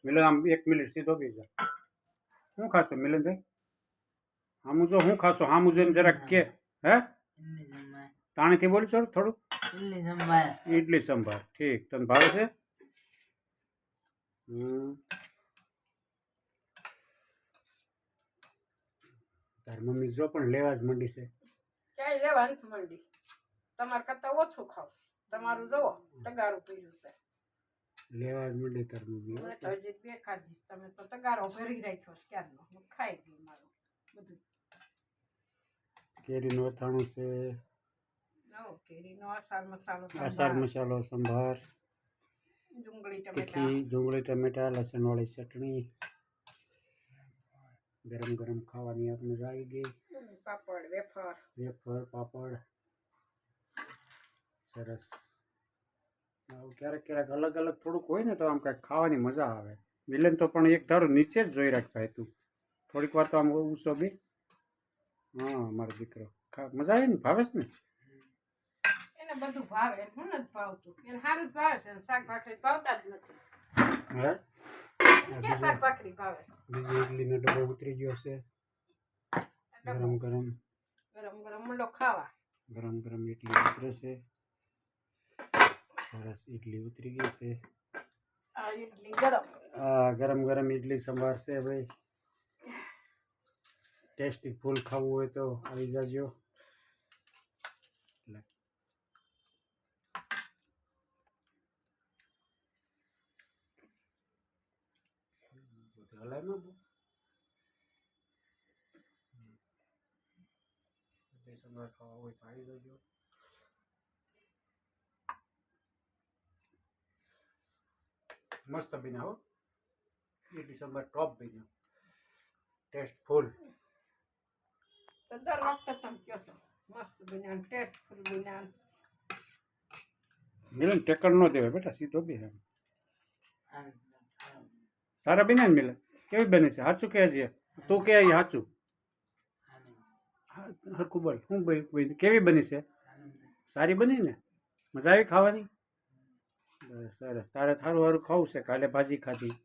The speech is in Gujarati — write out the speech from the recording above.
મિલન આમ 1 મિનિટ સીધો બી જા. શું ખાશો મિલનભાઈ? આમું જો શું ખાશો? આમું જોઈને જરાક કે. હે તાણીથી બોલશો થોડું. ઇડલી સંભાર. ઠીક. તને ભાવે છે? તાર મમ્મી જો પણ લેવા જ મંડી છે. ક્યાંય લેવા નથી મંડી. તમારે કરતા ઓછું ખાવ. તમારું જોવો તગારું પીર્યું છે. લેવા જ મંડી તાર મમ્મી. મને તો હજી 2 ખાધી. તમે તો તગારો ભરી રાખ્યો છે ક્યારનો. હું ખાઈ ગઈ મારું બધું. કેરીનું અથાણું છે. કેરીનો આસાર મસાલો સંભાર. ડુંગળી ટમેટા લસણવાળી ચટણી. ગરમ ગરમ ખાવાની મજા આવી ગઈ. પાપડ વેફર પાપડ. સરસ. ક્યારેક ક્યારેક અલગ અલગ થોડુંક હોય ને તો આમ કાંઈક ખાવાની મજા આવે. મિલન તો પણ એક ધારું નીચે જ જોઈ રાખતા તું. થોડીક વાર તો આમ ઊંચો બી. હા મારો દીકરો મજા આવે ને. ભાવેશ ને? એને બધું ભાવે. હું નથી ભાવતું. એને સારું જ ભાવે છે. શાક ભાખરી ભાવતા જ નથી. હે ક્યાં શાક ભાખરી ભાવે? બીજી ઇડલીનો ડબ્બો ઉતરી ગયો છે. ગરમ ગરમ મંડો ખાવા. ગરમ ગરમ ઇડલી ઉતરે છે. સરસ ઇડલી ઉતરી ગઈ છે. આ ઇડલી ગરમ. હા ગરમ ગરમ ઇડલી સંભાર છે ભાઈ. ટેસ્ટી ફૂલ ખાવું હોય તો આવી જાજો. સંભાર ખાવા હોય તો આવી જાજો. મસ્ત બન્યા હો. ઇડલી સંભાર ટોપ બન્યો. ટેસ્ટ ફૂલ. તો દર વખતે તમે કહો છો મસ્ત બન્યા ટેસ્ટ ફૂલ બન્યા. મિલન ટેકર ન દેવાય બેટા. સીધો બી સારા બન્યા ને મિલન? કેવી બની છે? સાચું કહે છે. તું કે સાચું હરખું બોલ. શું કેવી બની છે? સારી બની ને? મજા આવી ખાવાની? સરસ. તારે સારું સારું ખાવું છે. કાલે ભાજી ખાધી.